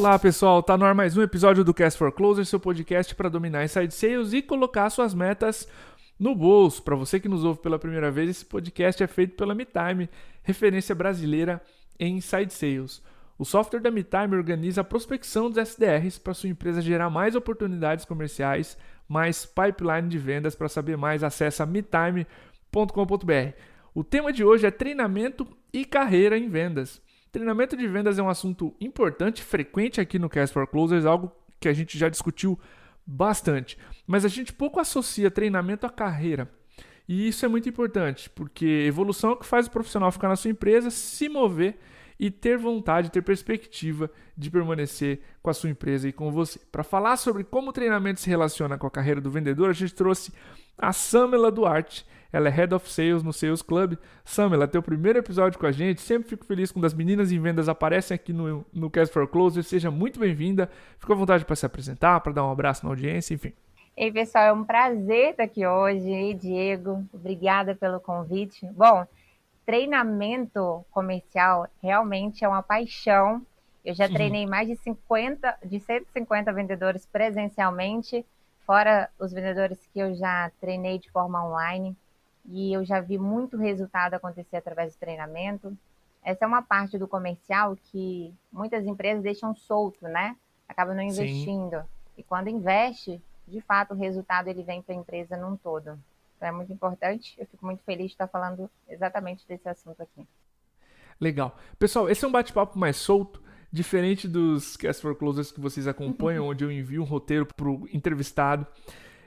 Olá pessoal, tá no ar mais um episódio do Cast for Closer, seu podcast para dominar Inside Sales e colocar suas metas no bolso. Para você que nos ouve pela primeira vez, esse podcast é feito pela MeTime, referência brasileira em Inside Sales. O software da MeTime organiza a prospecção dos SDRs para sua empresa gerar mais oportunidades comerciais, mais pipeline de vendas. Para saber mais, acesse metime.com.br. O tema de hoje é treinamento e carreira em vendas. Treinamento de vendas é um assunto importante, frequente aqui no Cast for Closers, algo que a gente já discutiu bastante. Mas a gente pouco associa treinamento à carreira. E isso é muito importante, porque evolução é o que faz o profissional ficar na sua empresa, se mover e ter vontade, ter perspectiva de permanecer com a sua empresa e com você. Para falar sobre como o treinamento se relaciona com a carreira do vendedor, a gente trouxe a Samela Duarte. Ela é Head of Sales no Sales Club. Samela, teu primeiro episódio com a gente. Sempre fico feliz quando as meninas em vendas aparecem aqui no Cast for Closer. Seja muito bem-vinda. Fica à vontade para se apresentar, para dar um abraço na audiência, enfim. Ei, pessoal, é um prazer estar aqui hoje. Ei, Diego, obrigada pelo convite. Bom, treinamento comercial realmente é uma paixão. Eu já treinei mais de 150 vendedores presencialmente, fora os vendedores que eu já treinei de forma online. E eu já vi muito resultado acontecer através do treinamento. Essa é uma parte do comercial que muitas empresas deixam solto, né? Acabam não investindo. Sim. E quando investe, de fato, o resultado ele vem para a empresa num todo. Então é muito importante. Eu fico muito feliz de estar falando exatamente desse assunto aqui. Legal. Pessoal, esse é um bate-papo mais solto, diferente dos Cast for Closers que vocês acompanham, onde eu envio um roteiro para o entrevistado.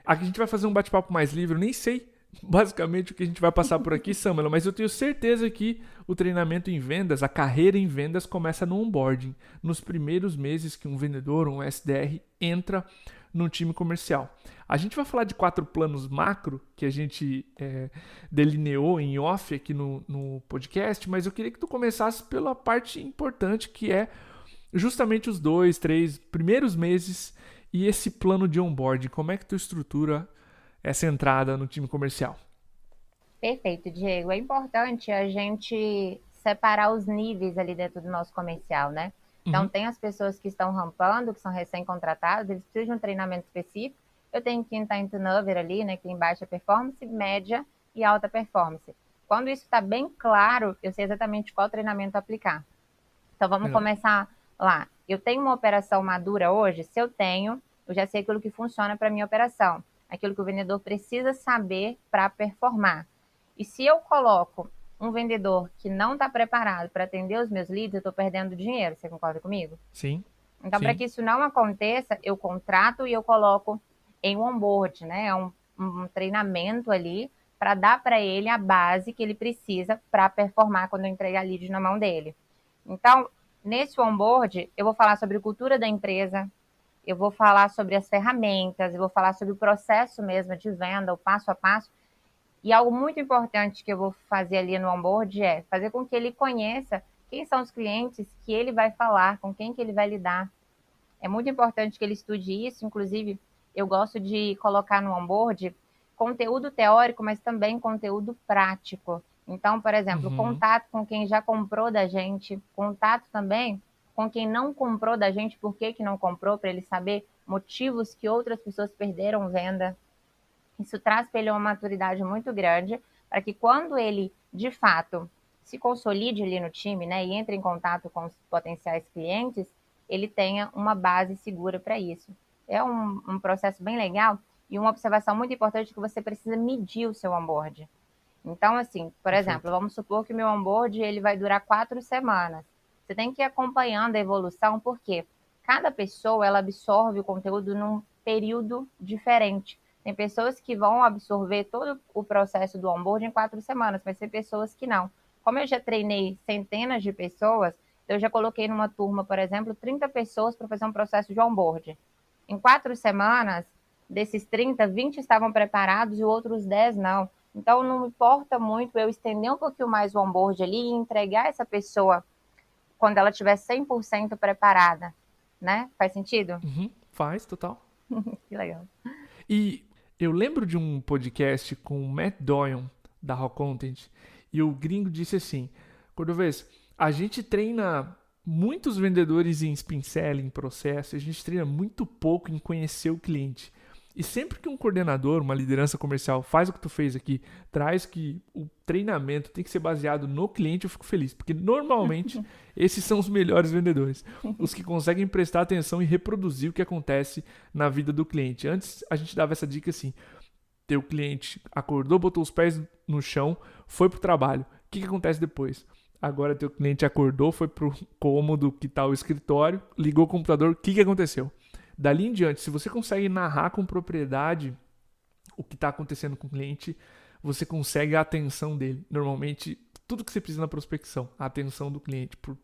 Aqui a gente vai fazer um bate-papo mais livre. Eu nem sei basicamente o que a gente vai passar por aqui, Samela, mas eu tenho certeza que o treinamento em vendas, a carreira em vendas começa no onboarding, nos primeiros meses que um vendedor, um SDR, entra no time comercial. A gente vai falar de 4 planos macro que a gente delineou em off aqui no podcast, mas eu queria que tu começasse pela parte importante, que é justamente os 2, 3 primeiros meses e esse plano de onboarding. Como é que tu estrutura essa entrada no time comercial? Perfeito, Diego. É importante a gente separar os níveis ali dentro do nosso comercial, né? Então, tem as pessoas que estão rampando, que são recém-contratados, eles precisam de um treinamento específico. Eu tenho quem está em turnover ali, né? Que tem baixa performance, média e alta performance. Quando isso está bem claro, eu sei exatamente qual treinamento aplicar. Então, vamos começar lá. Eu tenho uma operação madura hoje? Se eu tenho, eu já sei aquilo que funciona para a minha operação. Aquilo que o vendedor precisa saber para performar. E se eu coloco um vendedor que não está preparado para atender os meus leads, eu estou perdendo dinheiro. Você concorda comigo? Sim. Então, para que isso não aconteça, eu contrato e eu coloco em onboard, né? Um treinamento ali para dar para ele a base que ele precisa para performar quando eu entregar lead na mão dele. Então, nesse onboard, eu vou falar sobre cultura da empresa, eu vou falar sobre as ferramentas, eu vou falar sobre o processo mesmo de venda, o passo a passo. E algo muito importante que eu vou fazer ali no onboard é fazer com que ele conheça quem são os clientes que ele vai falar, com quem que ele vai lidar. É muito importante que ele estude isso, inclusive eu gosto de colocar no onboard conteúdo teórico, mas também conteúdo prático. Então, por exemplo, contato com quem já comprou da gente, contato também com quem não comprou da gente, por que não comprou, para ele saber motivos que outras pessoas perderam venda. Isso traz para ele uma maturidade muito grande, para que quando ele, de fato, se consolide ali no time, né, e entre em contato com os potenciais clientes, ele tenha uma base segura para isso. É um processo bem legal e uma observação muito importante que você precisa medir o seu onboard. Então, assim, por exemplo, vamos supor que o meu onboard ele vai durar 4 semanas. Você tem que ir acompanhando a evolução, porque cada pessoa ela absorve o conteúdo num período diferente. Tem pessoas que vão absorver todo o processo do onboard em 4 semanas, mas tem pessoas que não. Como eu já treinei centenas de pessoas, eu já coloquei numa turma, por exemplo, 30 pessoas para fazer um processo de onboard. Em 4 semanas, desses 30, 20 estavam preparados e outros 10 não. Então, não importa muito eu estender um pouquinho mais o onboard ali e entregar essa pessoa quando ela estiver 100% preparada, né? Faz sentido? Faz, total. Que legal. E eu lembro de um podcast com o Matt Doyon, da Raw Content, e o gringo disse assim, Cordovez, a gente treina muitos vendedores em spin selling, processo, a gente treina muito pouco em conhecer o cliente. E sempre que um coordenador, uma liderança comercial faz o que tu fez aqui, traz que o treinamento tem que ser baseado no cliente, eu fico feliz. Porque normalmente esses são os melhores vendedores. Os que conseguem prestar atenção e reproduzir o que acontece na vida do cliente. Antes a gente dava essa dica assim, teu cliente acordou, botou os pés no chão, foi pro trabalho. O que acontece depois? Agora teu cliente acordou, foi pro cômodo que está o escritório, ligou o computador, o que aconteceu? Dali em diante, se você consegue narrar com propriedade o que está acontecendo com o cliente, você consegue a atenção dele. Normalmente, tudo que você precisa na prospecção, a atenção do cliente. Por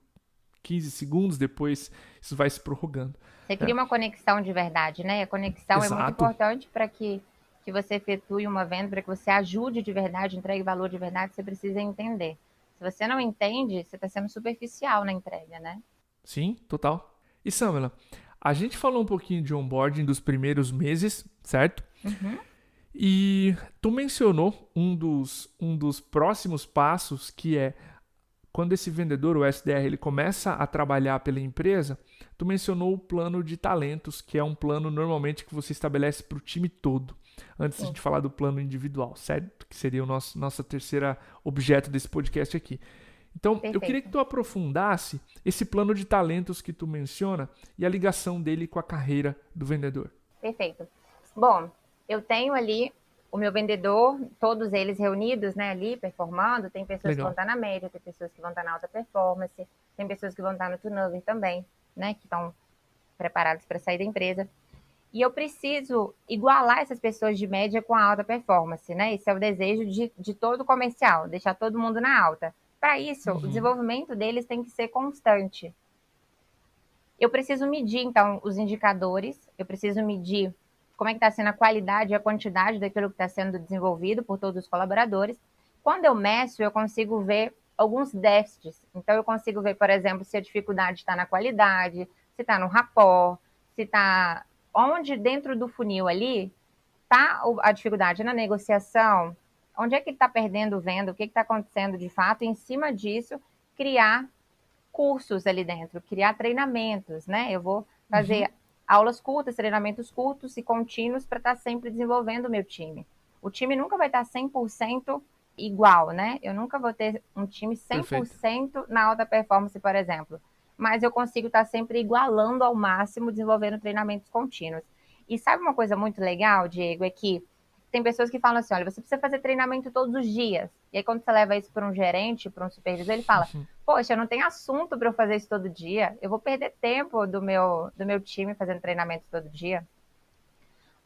15 segundos, depois isso vai se prorrogando. Você cria uma conexão de verdade, né? A conexão Exato. é muito importante para que você efetue uma venda, para que você ajude de verdade, entregue valor de verdade, você precisa entender. Se você não entende, você está sendo superficial na entrega, né? Sim, total. E Samela, a gente falou um pouquinho de onboarding dos primeiros meses, certo? Uhum. E tu mencionou um dos próximos passos, que é quando esse vendedor, o SDR, ele começa a trabalhar pela empresa, tu mencionou o plano de talentos, que é um plano normalmente que você estabelece para o time todo. Antes de a gente falar do plano individual, certo? Que seria o nosso terceiro objeto desse podcast aqui. Então, Perfeito. Eu queria que tu aprofundasse esse plano de talentos que tu menciona e a ligação dele com a carreira do vendedor. Perfeito. Bom, eu tenho ali o meu vendedor, todos eles reunidos, né, ali, performando. Tem pessoas que vão estar na média, tem pessoas que vão estar na alta performance, tem pessoas que vão estar no turnover também, né, que estão preparados para sair da empresa. E eu preciso igualar essas pessoas de média com a alta performance, né? Esse é o desejo de todo comercial, deixar todo mundo na alta. Para isso, o desenvolvimento deles tem que ser constante. Eu preciso medir, então, os indicadores, eu preciso medir como é que está sendo a qualidade e a quantidade daquilo que está sendo desenvolvido por todos os colaboradores. Quando eu meço, eu consigo ver alguns déficits. Então, eu consigo ver, por exemplo, se a dificuldade está na qualidade, se está no rapport, se está... Onde dentro do funil ali está a dificuldade na negociação, onde é que está perdendo venda, o que está acontecendo de fato, e em cima disso, criar cursos ali dentro, criar treinamentos, né? Eu vou fazer aulas curtas, treinamentos curtos e contínuos para estar sempre desenvolvendo o meu time. O time nunca vai estar 100% igual, né? Eu nunca vou ter um time 100% Perfeito. Na alta performance, por exemplo. Mas eu consigo estar sempre igualando ao máximo, desenvolvendo treinamentos contínuos. E sabe uma coisa muito legal, Diego, é que tem pessoas que falam assim, olha, você precisa fazer treinamento todos os dias. E aí quando você leva isso para um gerente, para um supervisor, ele fala, poxa, não tem assunto para eu fazer isso todo dia. Eu vou perder tempo do meu time fazendo treinamento todo dia.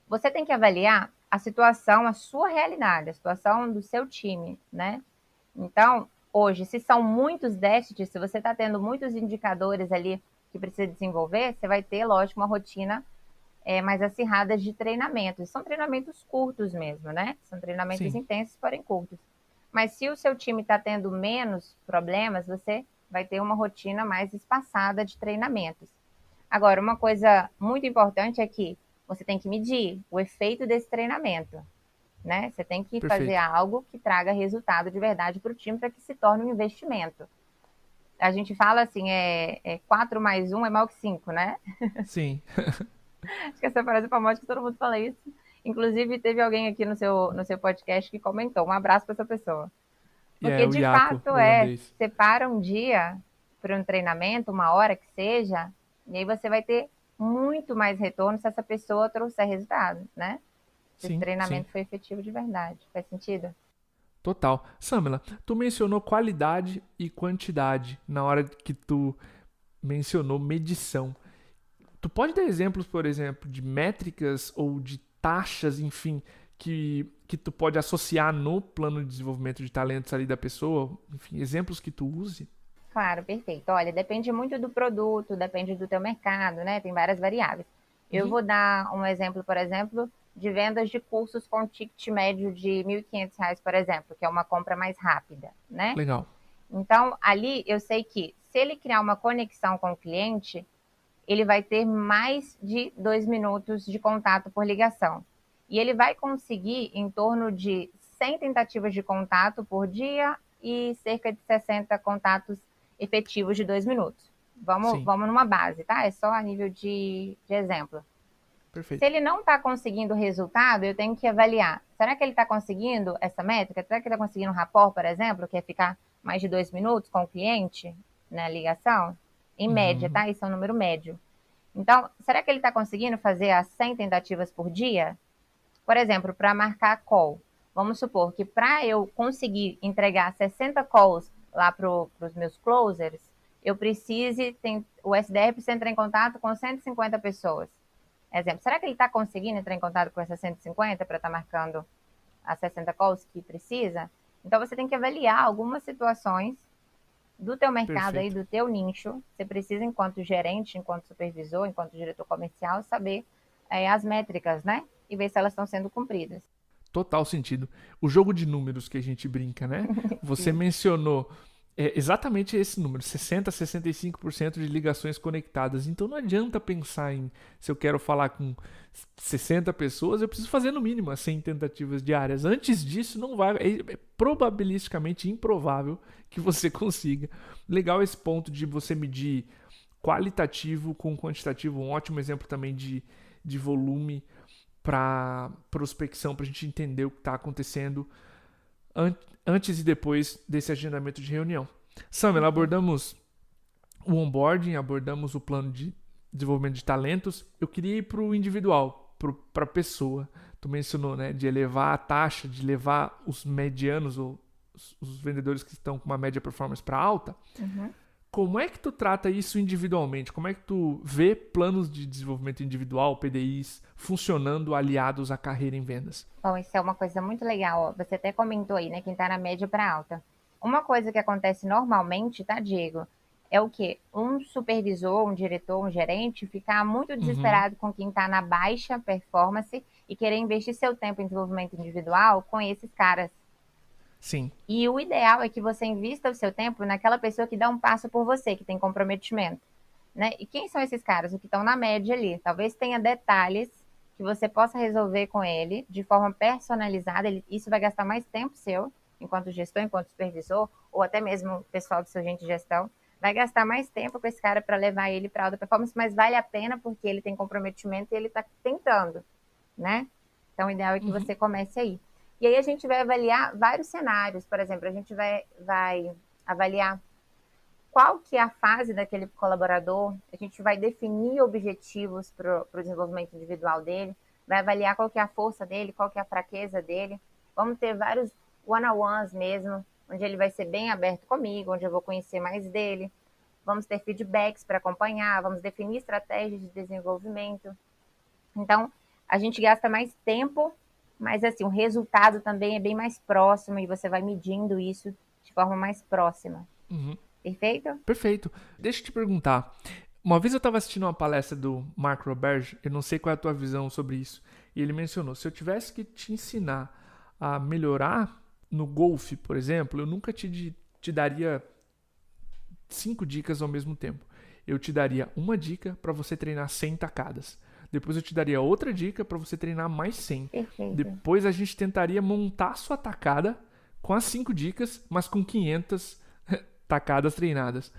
Você tem que avaliar a situação, a sua realidade, a situação do seu time, né? Então, hoje, se são muitos déficits, se você está tendo muitos indicadores ali que precisa desenvolver, você vai ter, lógico, uma rotina mais acirradas de treinamentos. São treinamentos curtos mesmo, né? São treinamentos intensos, porém curtos. Mas se o seu time está tendo menos problemas, você vai ter uma rotina mais espaçada de treinamentos. Agora, uma coisa muito importante é que você tem que medir o efeito desse treinamento, né? Você tem que fazer algo que traga resultado de verdade para o time para que se torne um investimento. A gente fala assim, 4 mais 1 é maior que 5, né? Sim. Acho que essa frase é famosa que todo mundo fala isso. Inclusive, teve alguém aqui no seu podcast que comentou. Um abraço para essa pessoa. Porque, de fato, separa um dia para um treinamento, uma hora que seja, e aí você vai ter muito mais retorno se essa pessoa trouxer resultado, né? Se esse treinamento foi efetivo de verdade. Faz sentido? Total. Samela, tu mencionou qualidade e quantidade na hora que tu mencionou medição. Tu pode dar exemplos, por exemplo, de métricas ou de taxas, enfim, que tu pode associar no plano de desenvolvimento de talentos ali da pessoa? Enfim, exemplos que tu use? Claro, perfeito. Olha, depende muito do produto, depende do teu mercado, né? Tem várias variáveis. Eu vou dar um exemplo, por exemplo, de vendas de cursos com ticket médio de R$ 1.500, por exemplo, que é uma compra mais rápida, né? Legal. Então, ali eu sei que se ele criar uma conexão com o cliente, ele vai ter mais de 2 minutos de contato por ligação. E ele vai conseguir em torno de 100 tentativas de contato por dia e cerca de 60 contatos efetivos de 2 minutos. Vamos, Sim, vamos numa base, tá? É só a nível de exemplo. Se perfeito. ele não está conseguindo o resultado, eu tenho que avaliar. Será que ele está conseguindo essa métrica? Será que ele está conseguindo um rapport, por exemplo, que é ficar mais de 2 minutos com o cliente na ligação? Em média, Uhum, tá? Isso é um número médio. Então, será que ele está conseguindo fazer as 100 tentativas por dia? Por exemplo, para marcar call. Vamos supor que para eu conseguir entregar 60 calls lá para os meus closers, o SDR precisa entrar em contato com 150 pessoas. Exemplo, será que ele está conseguindo entrar em contato com essas 150 para estar marcando as 60 calls que precisa? Então você tem que avaliar algumas situações do teu mercado aí, perfeito. do teu nicho. Você precisa, enquanto gerente, enquanto supervisor, enquanto diretor comercial, saber as métricas, né? E ver se elas estão sendo cumpridas. Total sentido. O jogo de números que a gente brinca, né? Você Isso. mencionou exatamente esse número, 60 a 65% de ligações conectadas. Então não adianta pensar em se eu quero falar com 60 pessoas, eu preciso fazer no mínimo as 100 tentativas diárias. Antes disso, não vai. É probabilisticamente improvável que você consiga. Legal esse ponto de você medir qualitativo com quantitativo. Um ótimo exemplo também de volume para prospecção, para a gente entender o que está acontecendo antes e depois desse agendamento de reunião. Samela, Perfeito. abordamos o onboarding, abordamos o plano de desenvolvimento de talentos. Eu queria ir para o individual, para a pessoa. Tu mencionou, né, de elevar a taxa, de levar os medianos ou os vendedores que estão com uma média performance para alta. Uhum. Como é que tu trata isso individualmente? Como é que tu vê planos de desenvolvimento individual, PDIs, funcionando aliados à carreira em vendas? Bom, isso é uma coisa muito legal. Ó. Você até comentou aí, né? Quem está na média para alta. Uma coisa que acontece normalmente, tá, Diego? É o quê? Um supervisor, um diretor, um gerente ficar muito Uhum. desesperado com quem está na baixa performance e querer investir seu tempo em desenvolvimento individual com esses caras. Sim. E o ideal é que você invista o seu tempo naquela pessoa que dá um passo por você, que tem comprometimento. Né? E quem são esses caras? Os que estão na média ali. Talvez tenha detalhes que você possa resolver com ele de forma personalizada. Isso vai gastar mais tempo seu, enquanto gestor, enquanto supervisor, ou até mesmo o pessoal do seu agente de gestão. Vai gastar mais tempo com esse cara para levar ele para alta performance, mas vale a pena porque ele tem comprometimento e ele está tentando, né? Então, o ideal é que Uhum. você comece aí. E aí a gente vai avaliar vários cenários. Por exemplo, a gente vai avaliar qual que é a fase daquele colaborador, a gente vai definir objetivos para o desenvolvimento individual dele, vai avaliar qual que é a força dele, qual que é a fraqueza dele. Vamos ter vários one-on-ones mesmo, onde ele vai ser bem aberto comigo, onde eu vou conhecer mais dele. Vamos ter feedbacks para acompanhar, vamos definir estratégias de desenvolvimento. Então, a gente gasta mais tempo, mas assim, o resultado também é bem mais próximo e você vai medindo isso de forma mais próxima. Uhum. Perfeito? Perfeito. Deixa eu te perguntar. Uma vez eu estava assistindo uma palestra do Mark Roberge, eu não sei qual é a tua visão sobre isso, e ele mencionou: se eu tivesse que te ensinar a melhorar no golfe, por exemplo, eu nunca te daria 5 dicas ao mesmo tempo. Eu te daria uma dica para você treinar 100 tacadas. Depois eu te daria outra dica para você treinar mais 100. Perfeito. Depois a gente tentaria montar a sua tacada com as 5 dicas, mas com 500 tacadas treinadas.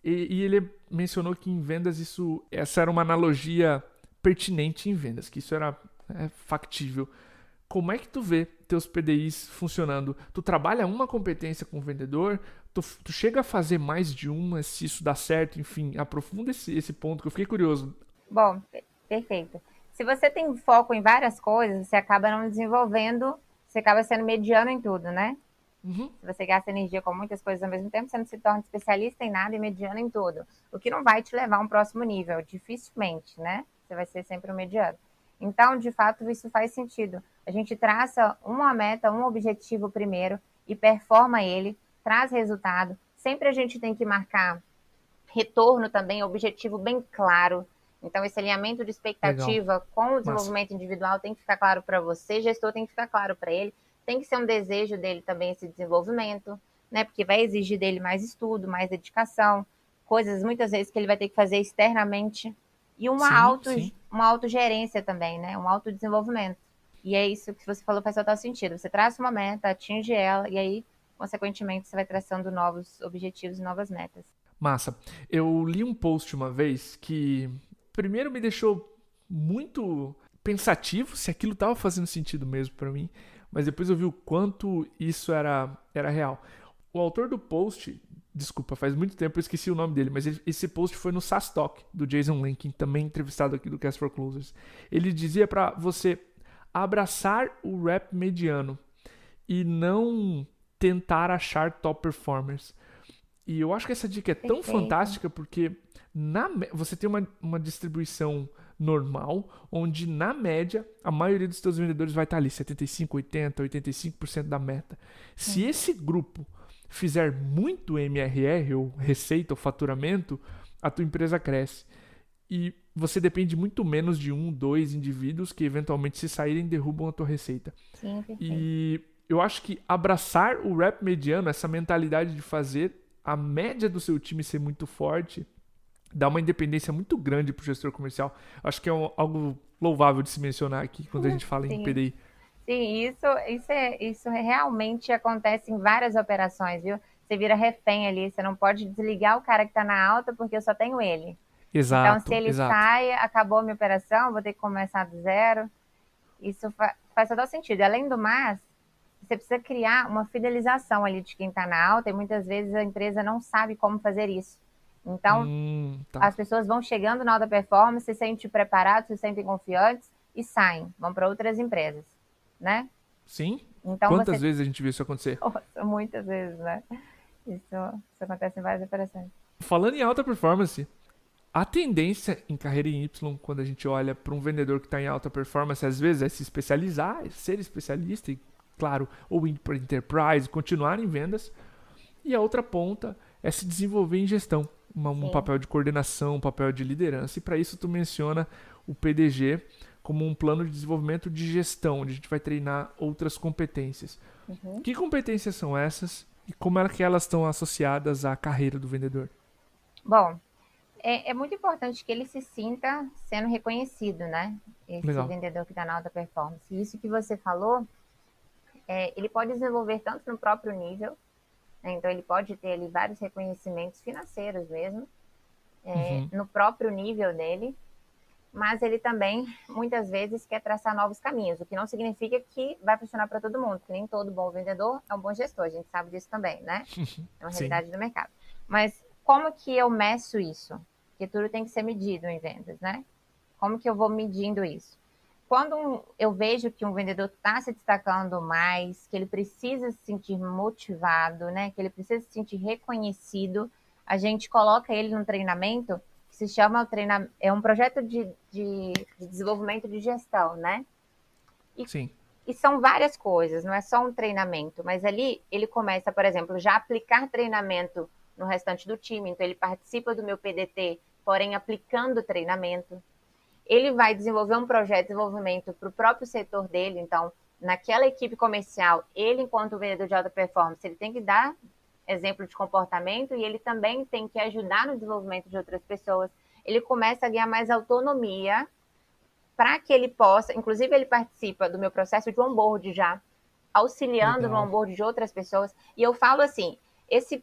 E ele mencionou que em vendas essa era uma analogia pertinente em vendas, que isso era factível. Como é que tu vê teus PDIs funcionando? Tu trabalha uma competência com o vendedor, tu chega a fazer mais de uma, se isso dá certo, enfim, aprofunda esse ponto que eu fiquei curioso. Bom, perfeito. Se você tem foco em várias coisas, você acaba não desenvolvendo, você acaba sendo mediano em tudo, né? Uhum, Se você gasta energia com muitas coisas ao mesmo tempo, você não se torna especialista em nada e mediano em tudo. O que não vai te levar a um próximo nível, dificilmente, né? Você vai ser sempre um mediano. Então, de fato, isso faz sentido. A gente traça uma meta, um objetivo primeiro e performa ele, traz resultado. Sempre a gente tem que marcar retorno também, objetivo bem claro. Então, esse alinhamento de legal, expectativa com o massa. desenvolvimento individual tem que ficar claro para você, gestor tem que ficar claro para ele, tem que ser um desejo dele também esse desenvolvimento, né? Porque vai exigir dele mais estudo, mais dedicação, coisas muitas vezes que ele vai ter que fazer externamente e Sim, sim. uma autogerência também, né? Um autodesenvolvimento. E é isso que você falou faz total sentido. Você traça uma meta, atinge ela e aí, consequentemente, você vai traçando novos objetivos e novas metas. Massa. Eu li um post uma vez que primeiro me deixou muito pensativo se aquilo estava fazendo sentido mesmo para mim, mas depois eu vi o quanto isso era real. O autor do post, desculpa, faz muito tempo eu esqueci o nome dele, mas esse post foi no SaaS Talk do Jason Lincoln, também entrevistado aqui do Cast for Closers. Ele dizia para você abraçar o rap mediano e não tentar achar top performers. E eu acho que essa dica é tão Perfeito. fantástica porque você tem uma distribuição normal, onde na média a maioria dos seus vendedores vai estar ali, 75, 80, 85% da meta. Se Uhum. esse grupo fizer muito MRR, ou receita, ou faturamento, a tua empresa cresce. E você depende muito menos de um, dois indivíduos que eventualmente, se saírem, derrubam a tua receita. Sim, perfeito. E eu acho que abraçar o rap mediano, essa mentalidade de fazer a média do seu time ser muito forte, dá uma independência muito grande para o gestor comercial. Acho que é algo louvável de se mencionar aqui quando a gente fala em Sim. PDI. Sim, isso realmente acontece em várias operações, viu? Você vira refém ali, você não pode desligar o cara que está na alta porque eu só tenho ele. Então, se Exato, ele exato. sai, acabou a minha operação, vou ter que começar do zero. Isso faz todo sentido. Além do mais, você precisa criar uma fidelização ali de quem está na alta e muitas vezes a empresa não sabe como fazer isso. Então, Tá. as pessoas vão chegando na alta performance, se sentem preparados, se sentem confiantes e saem, vão para outras empresas, né? Sim? Então Quantas você, vezes a gente viu isso acontecer? nossa, muitas vezes, né? Isso acontece em várias operações. Falando em alta performance, a tendência em carreira em Y, quando a gente olha para um vendedor que está em alta performance, às vezes é se especializar, é ser especialista, e, claro, ou ir para enterprise, continuar em vendas. E a outra ponta é se desenvolver em gestão, um Sim. papel de coordenação, um papel de liderança. E para isso tu menciona o PDG como um plano de desenvolvimento de gestão, onde a gente vai treinar outras competências. Uhum. Que competências são essas e como é que elas estão associadas à carreira do vendedor? Bom, é muito importante que ele se sinta sendo reconhecido, né? Esse Legal. vendedor que está na alta performance. E isso que você falou, ele pode desenvolver tanto no próprio nível, né? Então ele pode ter ali vários reconhecimentos financeiros mesmo, Uhum. no próprio nível dele, mas ele também, muitas vezes, quer traçar novos caminhos, o que não significa que vai funcionar para todo mundo, porque nem todo bom vendedor é um bom gestor, a gente sabe disso também, né? É uma Sim. realidade do mercado. Mas como que eu meço isso? Porque tudo tem que ser medido em vendas, né? Como que eu vou medindo isso? Quando eu vejo que um vendedor está se destacando mais, que ele precisa se sentir motivado, né? Que ele precisa se sentir reconhecido, a gente coloca ele num treinamento que se chama é um projeto de desenvolvimento de gestão, né? E, Sim. e são várias coisas, não é só um treinamento, mas ali ele começa, por exemplo, já a aplicar treinamento no restante do time, então ele participa do meu PDT, porém aplicando treinamento. Ele vai desenvolver um projeto de desenvolvimento para o próprio setor dele, então, naquela equipe comercial, ele, enquanto vendedor de alta performance, ele tem que dar exemplo de comportamento e ele também tem que ajudar no desenvolvimento de outras pessoas. Ele começa a ganhar mais autonomia para que ele possa, inclusive ele participa do meu processo de onboard já, auxiliando no Legal. onboard de outras pessoas. E eu falo assim, esse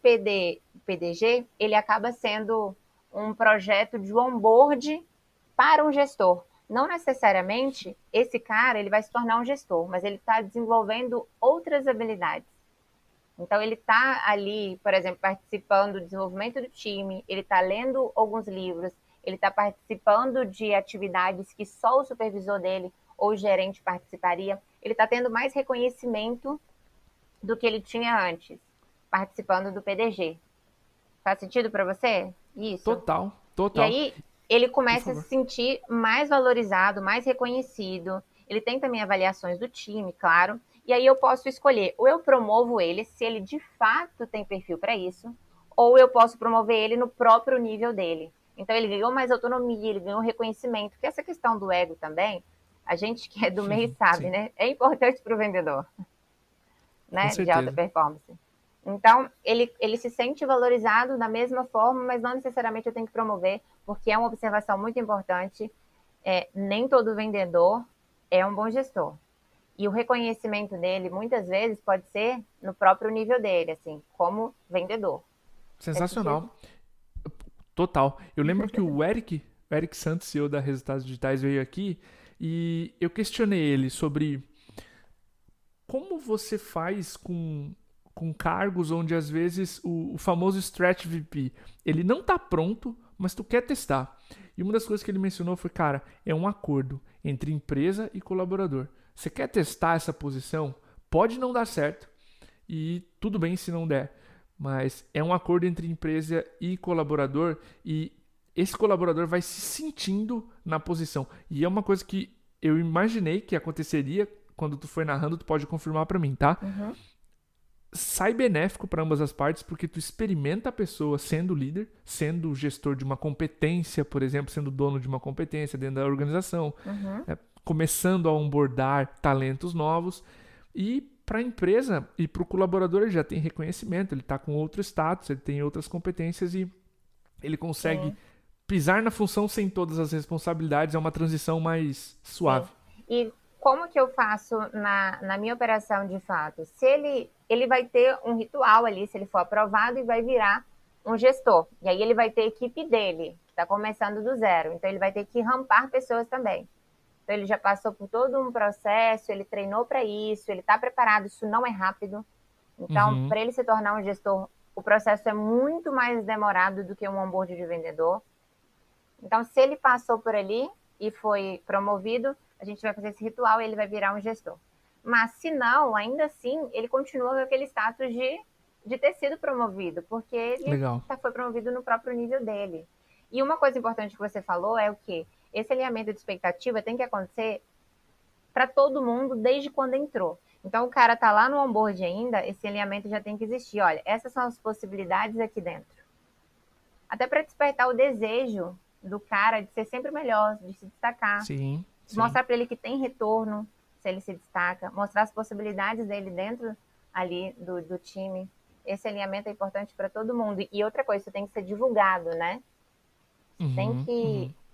PDG, ele acaba sendo um projeto de onboard para um gestor. Não necessariamente esse cara ele vai se tornar um gestor, mas ele está desenvolvendo outras habilidades. Então ele está ali, por exemplo, participando do desenvolvimento do time, ele está lendo alguns livros, ele está participando de atividades que só o supervisor dele ou o gerente participaria. Ele está tendo mais reconhecimento do que ele tinha antes, participando do PDG. Faz sentido para você? Isso. Total, E total. aí ele Por começa a se favor. sentir mais valorizado, mais reconhecido. Ele tem também avaliações do time, claro. E aí eu posso escolher, ou eu promovo ele, se ele de fato tem perfil para isso, ou eu posso promover ele no próprio nível dele. Então ele ganhou mais autonomia, ele ganhou reconhecimento, porque essa questão do ego também, a gente que é do meio sabe, Sim, né? É importante para o vendedor, com né? De alta certeza. performance. Então, ele se sente valorizado da mesma forma, mas não necessariamente eu tenho que promover, porque é uma observação muito importante. Nem todo vendedor é um bom gestor. E o reconhecimento dele, muitas vezes, pode ser no próprio nível dele, assim, como vendedor. Faz sentido? Sensacional. Total. Eu lembro que o Eric Santos, CEO da Resultados Digitais, veio aqui e eu questionei ele sobre como você faz com cargos onde às vezes o famoso Stretch VP, ele não está pronto, mas tu quer testar. E uma das coisas que ele mencionou foi, cara, é um acordo entre empresa e colaborador. Você quer testar essa posição? Pode não dar certo e tudo bem se não der, mas é um acordo entre empresa e colaborador e esse colaborador vai se sentindo na posição. E é uma coisa que eu imaginei que aconteceria quando tu foi narrando, tu pode confirmar para mim, tá? Uhum. Sai benéfico para ambas as partes, porque tu experimenta a pessoa sendo líder, sendo gestor de uma competência, por exemplo, sendo dono de uma competência dentro da organização, começando a onboardar talentos novos. E para a empresa e para o colaborador ele já tem reconhecimento, ele está com outro status, ele tem outras competências e ele consegue pisar na função sem todas as responsabilidades. É uma transição mais suave. Sim. E como que eu faço na minha operação de fato? Se ele vai ter um ritual ali, se ele for aprovado, e vai virar um gestor. E aí ele vai ter a equipe dele, que está começando do zero. Então ele vai ter que rampar pessoas também. Então ele já passou por todo um processo, ele treinou para isso, ele está preparado, isso não é rápido. Então, para ele se tornar um gestor, o processo é muito mais demorado do que um onboard de vendedor. Então, se ele passou por ali e foi promovido, a gente vai fazer esse ritual e ele vai virar um gestor. Mas se não, ainda assim, ele continua com aquele status de ter sido promovido, porque ele foi promovido no próprio nível dele. E uma coisa importante que você falou é o quê? Esse alinhamento de expectativa tem que acontecer para todo mundo desde quando entrou. Então, o cara tá lá no onboard ainda, esse alinhamento já tem que existir. Olha, essas são as possibilidades aqui dentro. Até para despertar o desejo do cara de ser sempre melhor, de se destacar. Sim. Mostrar para ele que tem retorno, se ele se destaca. Mostrar as possibilidades dele dentro ali do time. Esse alinhamento é importante para todo mundo. E outra coisa, isso tem que ser divulgado, né?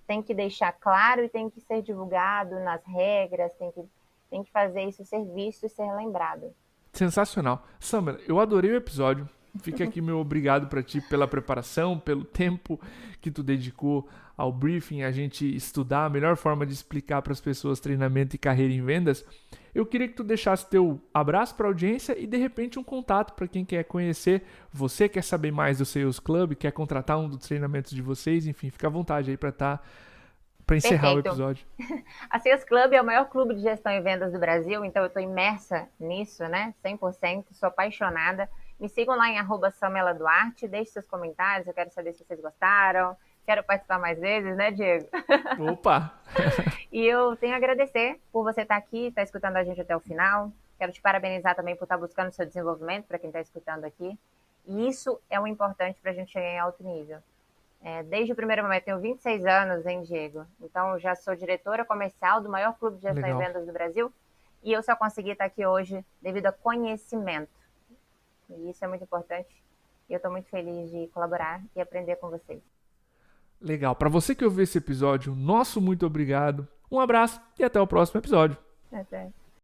Tem que deixar claro e tem que ser divulgado nas regras, tem que fazer isso ser visto e ser lembrado. Sensacional. Samela, eu adorei o episódio. Fica aqui meu obrigado para ti pela preparação, pelo tempo que tu dedicou ao briefing, a gente estudar a melhor forma de explicar para as pessoas treinamento e carreira em vendas. Eu queria que tu deixasse teu abraço para a audiência e de repente um contato para quem quer conhecer. Você quer saber mais do Sales Club, quer contratar um dos treinamentos de vocês, enfim, fica à vontade aí para encerrar o episódio. A Sales Club é o maior clube de gestão e vendas do Brasil, então eu estou imersa nisso, né? 100%, sou apaixonada. Me sigam lá em @sameladuarte, deixe seus comentários, eu quero saber se vocês gostaram. Quero participar mais vezes, né, Diego? Opa! E eu tenho a agradecer por você estar aqui, estar escutando a gente até o final. Quero te parabenizar também por estar buscando o seu desenvolvimento, para quem está escutando aqui. E isso é o importante para a gente chegar em alto nível. Desde o primeiro momento, tenho 26 anos, hein, Diego? Então, já sou diretora comercial do maior clube de gestão e vendas do Brasil. E eu só consegui estar aqui hoje devido a conhecimento. E isso é muito importante. E eu estou muito feliz de colaborar e aprender com vocês. Legal. Para você que ouviu esse episódio, nosso muito obrigado. Um abraço e até o próximo episódio. Até.